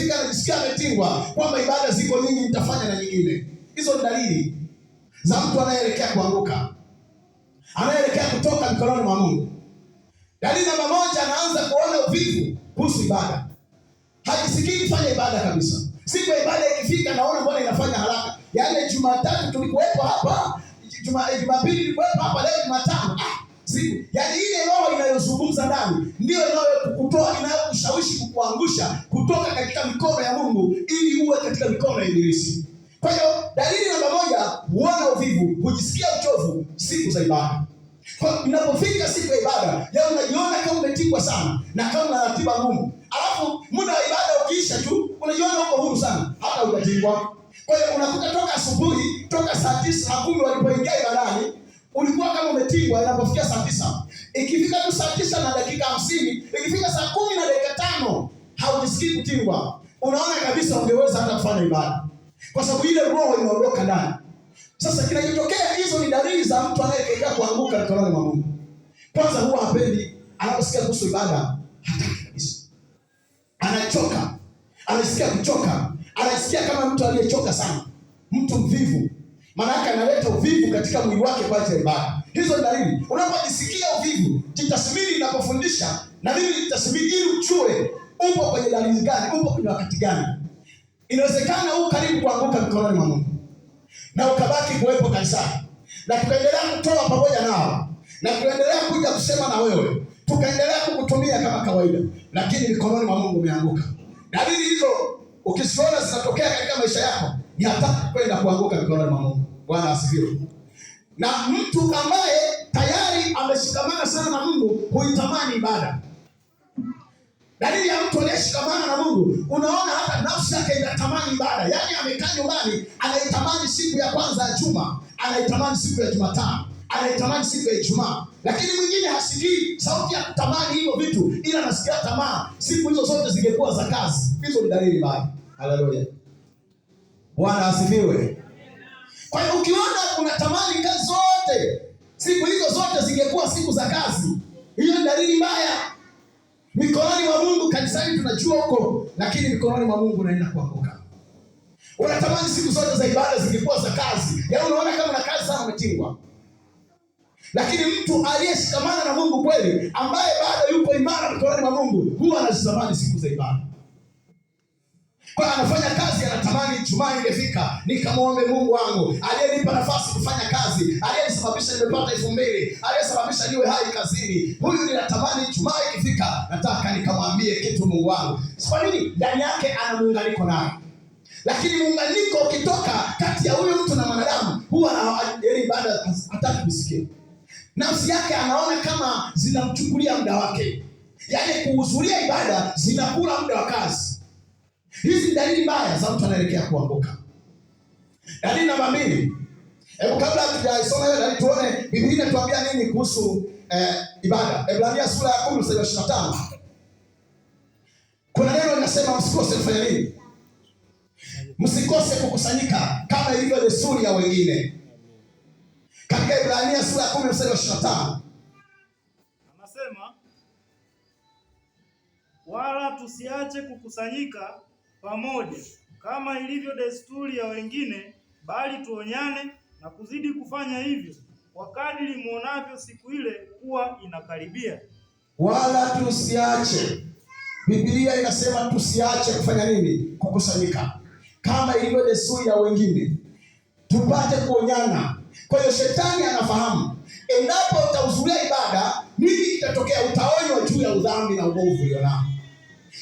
Anajisikia ametingwa kwamba ibada ziko nyingi, nitafanya na nyingine. Hizo ni dalili za mtu anayeelekea kuanguka, anayeelekea kutoka mikononi mwa Mungu. Dalili namba moja, anaanza kuona uvivu kuhusu ibada. Hajisikii kufanya ibada kabisa. Siku ya ibada ikifika, naona mbona inafanya haraka. Yaani Jumatatu tulikuwepo hapa, Jumapili tulikuwepo hapa, leo Jumatano. Siku yaani ile roho inayozungumza ndani ndio inayokutoa, inayokushawishi kukuangusha kutoka katika mikono ya Mungu ili uwe katika mikono ya Ibilisi. Kwa hiyo dalili namba moja, huona uvivu, hujisikia uchovu siku za ibada. Kwa inapofika siku ya ibada, ya unajiona kama umetingwa sana na kama una ratiba ngumu. Alafu muda wa ibada ukiisha tu, unajiona uko huru sana, hata hujatingwa. Kwa hiyo unakuta toka asubuhi, toka saa 9 saa 10 walipoingia ibadani, ulikuwa kama umetingwa. Inapofikia saa 9, ikifika tu saa 9 na dakika 50, ikifika saa 10 na dakika 5, haujisikii kutingwa. Unaona kabisa ungeweza hata kufanya ibada, kwa sababu ile roho inaondoka ndani. Sasa kinachotokea, hizo ni dalili za mtu anayeelekea kuanguka mikononi mwa Mungu. Kwanza, huwa hapendi, anaposikia kuhusu ibada hataki kabisa. Anachoka, anasikia kuchoka, anasikia kama mtu aliyechoka sana, mtu mvivu. Maana yake analeta uvivu katika mwili wake kwa ajili ya ibada. Hizo ni dalili. Unapojisikia uvivu, jitathmini ninapofundisha, na mimi nitathmini ili uchue upo kwenye dalili gani, upo kwenye wakati gani. Inawezekana huu karibu kuanguka mikononi mwa Mungu na ukabaki kuwepo kanisani, na tukaendelea kutoa pamoja nao, na tukaendelea kuja kusema na wewe, tukaendelea kukutumia kama kawaida, lakini mikononi mwa Mungu umeanguka. Dalili hizo ukisiona zinatokea katika maisha yako, ni hatari kwenda kuanguka mikononi mwa Mungu. Bwana asifiwe. Na mtu ambaye tayari ameshikamana sana na Mungu huitamani ibada. Dalili ya mtu aliyeshikamana na Mungu, unaona hata nafsi yake inatamani ibada. Yaani amekaa nyumbani, anaitamani siku ya kwanza ya juma, anaitamani siku ya Jumatano, anaitamani siku ya Ijumaa. Lakini mwingine hasikii sauti ya kutamani hivyo vitu, ila anasikia tamaa siku hizo zote zingekuwa za kazi. Hizo ni dalili mbaya. Haleluya. Bwana asifiwe. Kwa hiyo ukiona unatamani kazi zote, siku hizo zote zingekuwa siku za kazi, hiyo ni dalili mbaya. Mikononi mwa Mungu, kanisani tunajua huko, lakini mikononi mwa Mungu unaenda kuanguka. Unatamani siku zote za ibada zingekuwa za kazi, yaani unaona kama una kazi sana, umetingwa. Lakini mtu aliyeshikamana na Mungu kweli, ambaye bado yuko imara mikononi mwa Mungu, huwa anazitamani siku za ibada. Kwa anafanya kazi, anatamani Ijumaa ingefika nikamwombe Mungu wangu aliyenipa nafasi kufanya kazi, aliyenisababisha nimepata 2000, aliyesababisha niwe hai kazini. Huyu ninatamani Ijumaa ikifika, nataka nikamwambie kitu Mungu wangu. Kwa nini? Ndani yake ana muunganiko naye. Lakini muunganiko ukitoka kati ya huyu mtu na mwanadamu, huwa ile ibada hataki kusikia. Nafsi yake anaona kama zinamchukulia muda wake, yaani kuhudhuria ibada zinakula muda wa kazi. Hizi dalili mbaya za mtu anaelekea kuanguka. Dalili namba 2. Hebu kabla hatujaisoma hiyo dalili, tuone Biblia inatuambia nini kuhusu ibada. Ebrania sura ya 10 mstari wa 25. Kuna neno linasema msikose kufanya nini? Msikose kukusanyika kama ilivyo desturi ya wengine. Katika Ebrania sura ya 10 mstari wa 25. Anasema, wala tusiache kukusanyika pamoja kama ilivyo desturi ya wengine, bali tuonyane na kuzidi kufanya hivyo, kwa kadiri muonavyo siku ile kuwa inakaribia. Wala tusiache. Biblia inasema tusiache kufanya nini? Kukusanyika kama ilivyo desturi ya wengine, tupate kuonyana. Kwa hiyo shetani anafahamu endapo utahudhuria ibada, nini kitatokea? Utaonywa juu ya udhambi na uovu ulionao.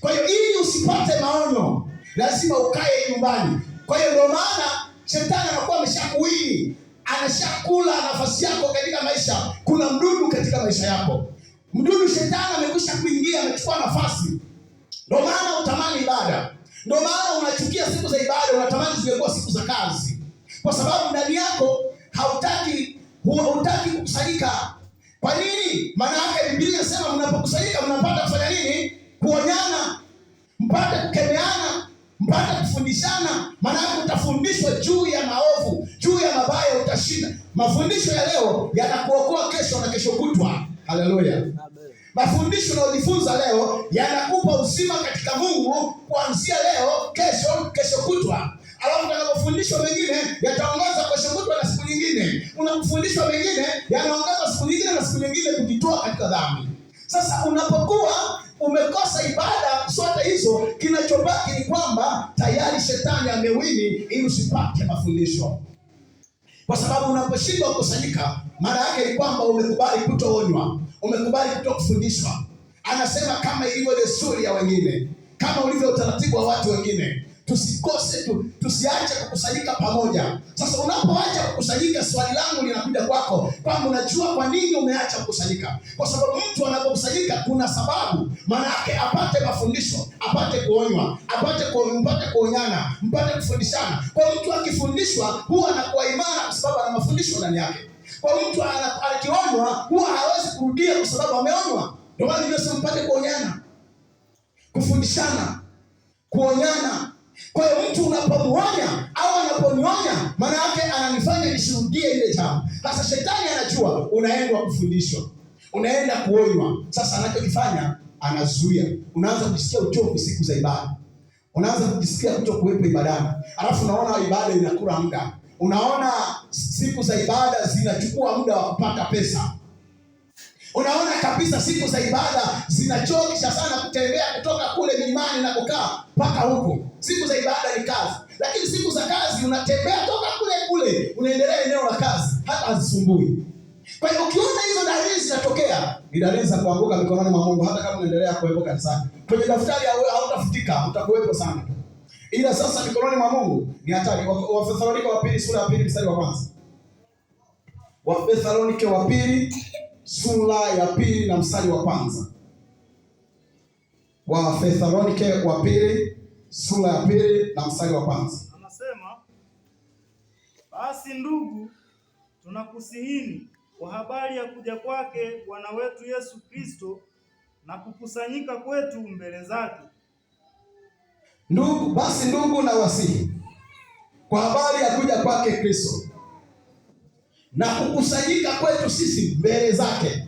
Kwa hiyo ili usipate maonyo, lazima ukae nyumbani. Kwa hiyo ndio maana shetani anakuwa ameshakuwini, anashakula nafasi yako katika maisha. Kuna mdudu katika maisha yako, mdudu shetani amekwisha kuingia, amechukua nafasi. Ndio maana utamani ibada, ndio maana unachukia siku za ibada, unatamani zingekuwa siku za kazi, kwa sababu ndani yako hutaki kukusanyika. Kwa nini? Maana yake Biblia inasema mnapokusanyika mnapata kufanya nini? Kuonyana, mpate kukemeana, mpate kufundishana. Maana yake utafundishwa juu ya maovu, juu ya mabaya, utashinda. Mafundisho ya leo yanakuokoa kesho na kesho kutwa. Haleluya. Mafundisho unayojifunza leo yanakupa uzima katika Mungu kuanzia leo, kesho kutwa. Alafu utakapofundishwa mengine yataongoza kesho kutwa na siku nyingine. Unapofundishwa mengine yanaongoza siku nyingine na siku nyingine kujitoa katika dhambi. Sasa unapokuwa umekosa ibada zote hizo, kinachobaki ni kwamba tayari shetani amewini ili usipate mafundisho. Kwa sababu unaposhindwa kukusanyika, maana yake ni kwamba umekubali kutoonywa, umekubali kutokufundishwa. Anasema kama ilivyo desturi ya wengine, kama ulivyo utaratibu wa watu wengine, tusiache kukusanyika pamoja. Sasa unapoacha kukusanyika, swali langu linakuja kwako kwamba unajua kwa nini umeacha kukusanyika? Kwa sababu mtu anapokusanyika kuna sababu, maana yake apate mafundisho, apate kuonywa, mpate kuonyana, mpate kufundishana. Kwa mtu akifundishwa huwa anakuwa imara kwa sababu ana mafundisho ndani yake. Kwa mtu akionywa huwa hawezi kurudia kwa sababu ameonywa. Ndio maana nimesema mpate kuonyana, kufundishana, kuonyana. Kwa hiyo mtu unapomuonya au anaponionya, maana yake ananifanya nisirudie ile jambo. Sasa shetani anajua unaenda kufundishwa, unaenda kuonywa. Sasa anachokifanya anazuia. Unaanza kujisikia uchovu siku za ibada, unaanza kujisikia kutokuwepo ibadani, alafu unaona ibada inakula muda, unaona siku za ibada zinachukua muda wa kupata pesa. Unaona kabisa siku za ibada zinachokesha sana kutembea kutoka kule milimani na kukaa mpaka huko. Siku za ibada ni kazi, lakini siku za kazi unatembea toka kule unaendelea eneo la kazi, hata hazisumbui. Kwa hiyo ukiona hizo dalili zinatokea, ni dalili za kuanguka mikononi mwa Mungu. Hata kama unaendelea kuwepo kanisani, kwenye daftari hautafutika, utakuwepo sana. Ila sasa mikononi mwa Mungu ni hatari. Wathesalonike wa pili sura ya 2 mstari wa kwanza. Wathesalonike wa pili sura ya 2 na mstari wa kwanza. Wathesalonike wa pili sura ya 2 na mstari wa kwanza. Anasema, basi ndugu, tunakusihini kwa habari ya kuja kwake Bwana wetu Yesu Kristo na kukusanyika kwetu mbele zake. Ndugu na wasihi kwa habari ya kuja kwake Kristo na kukusanyika kwetu sisi mbele zake.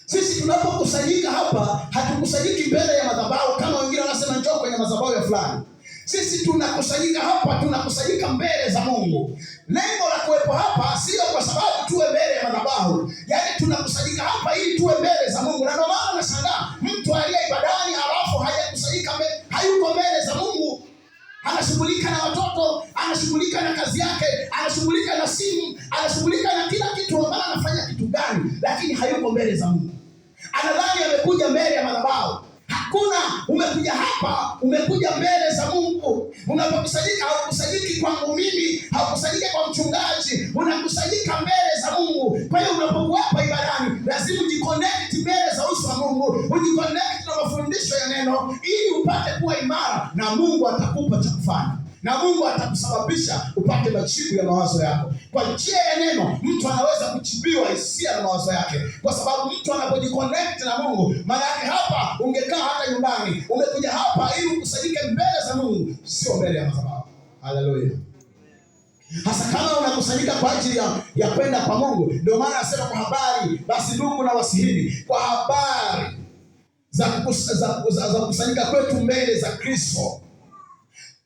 Sisi tunapokusanyika hapa, hatukusanyiki mbele ya madhabahu kama wengine wanasema njoo kwenye madhabahu ya fulani. Sisi tunakusanyika hapa, tunakusanyika mbele za Mungu. Lengo la kuwepo hapa sio kwa sababu tuwe mbele ya madhabahu. Yaani tunakusanyika hapa ili tuwe mbele za Mungu. Na ndio maana unashangaa mtu aliye ibadani alafu hajakusanyika hayuko mbele za Mungu. Anashughulika na watoto, anashughulika na kazi yake, anashughulika na simu, anashughulika na kila kitu. Maana anafanya kitu gani? Lakini hayuko mbele za Mungu. Anadhani amekuja mbele ya madhabahu. Hakuna, umekuja hapa, umekuja mbele za Mungu. Unapokusanyika haukusanyiki kwangu mimi, haukusanyiki kwa mchungaji, unakusanyika mbele za Mungu. Kwa hiyo unapokuwa hapa ibadani, lazima ujiconnect mbele za uso wa Mungu, ujiconnect na mafundisho ya neno ili upate kuwa imara, na Mungu atakupa cha kufanya. Na Mungu atakusababisha upate majibu ya mawazo yako. Kwa njia ya neno, mtu anaweza kujibiwa hisia na mawazo yake. Kwa sababu mtu anapojiconnect na Mungu, maana yake hapa ungekaa hata nyumbani, umekuja hapa ili ukusanyike mbele za Mungu, sio mbele ya madhabahu. Haleluya. Hasa kama unakusanyika kwa ajili ya kwenda kwa Mungu, ndio maana anasema kwa habari, basi ndugu na wasihini kwa habari za kukusanyika kwetu mbele za Kristo.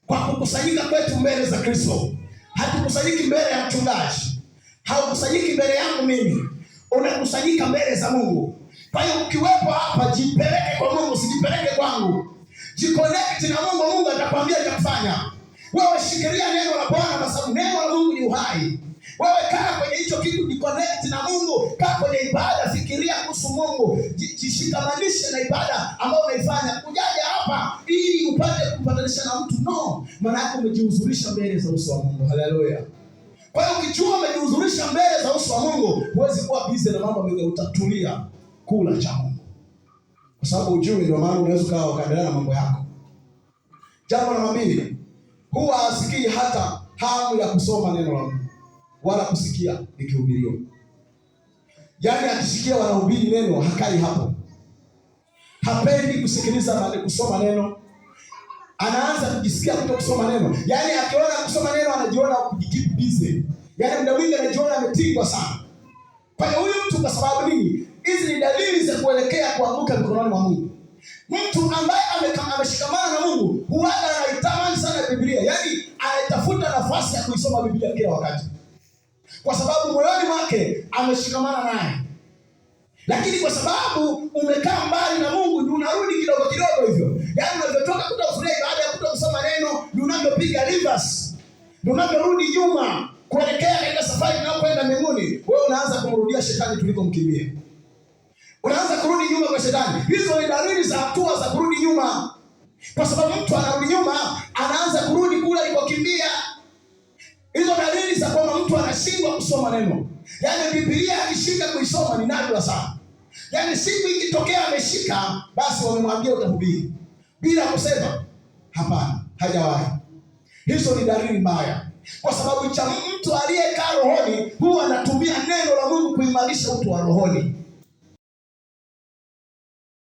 Kwa kukusanyika kwetu mbele za Kristo, hatukusanyiki mbele ya mchungaji, haukusanyiki mbele yangu mimi, unakusanyika mbele za Mungu. Kwa hiyo ukiwepo hapa, jipeleke kwa Mungu, usijipeleke kwangu. Jiconnect na Mungu, Mungu atakwambia cha kufanya. Wewe shikilia neno la Bwana kwa sababu neno la Mungu ni uhai. Wewe kaa kwenye hicho kitu, jiconnect na Mungu, kaa kwenye ibada, fikiria kuhusu Mungu, jishikamanishe na ibada ambayo unaifanya. Kujaja hapa ili upate kupatanisha na mtu, no, maana yako umejihuzurisha mbele za uso wa Mungu. Haleluya. Kwa hiyo ukijua umejihuzurisha mbele za uso wa Mungu, huwezi kuwa busy na mambo mengi, utatulia kula cha Mungu. Kwa sababu ujui, ndio maana unaweza ukaendelea na mambo yako. Jambo la pili, huwa hasikii hata hamu ya kusoma neno la Mungu wala kusikia likihubiriwa. Yaani akisikia wanahubiri neno hakai hapo. Hapendi kusikiliza kusoma neno. Anaanza kujisikia kutokusoma neno. Yaani akiona kusoma neno anajiona kujikeep busy. Yaani muda mwingi anajiona ametingwa sana. Kwa hiyo huyu mtu kwa sababu nini? Hizi ni dalili za kuelekea kuanguka mikononi mwa Mungu. Mtu ambaye ameshikamana na Mungu huwa anaitamani sana Biblia, yaani anaitafuta nafasi ya kuisoma Biblia kila wakati, kwa sababu moyoni mwake ameshikamana naye. Lakini kwa sababu umekaa mbali na Mungu, ndio unarudi kidogo kidogo hivyo. Yaani unavyotoka kutafurahi baada ya kutokusoma neno, ndio unavyopiga reverse, ndio unavyorudi nyuma kuelekea katika safari inayokwenda mbinguni. Wewe unaanza kumrudia shetani tulikomkimbia. Unaanza kurudi nyuma kwa shetani. Hizo ni dalili za hatua za kurudi nyuma. Kwa sababu mtu anarudi nyuma, anaanza kurudi kule alikokimbia. Hizo dalili za kwamba mtu anashindwa kusoma neno. Yaani Biblia akishika kuisoma ni nadra sana. Yaani siku ikitokea ameshika, basi wamemwambia utahubiri, bila kusema hapana, hajawahi. Hizo ni dalili mbaya. Kwa sababu cha mtu aliyekaa rohoni huwa anatumia neno la Mungu kuimarisha utu wa rohoni.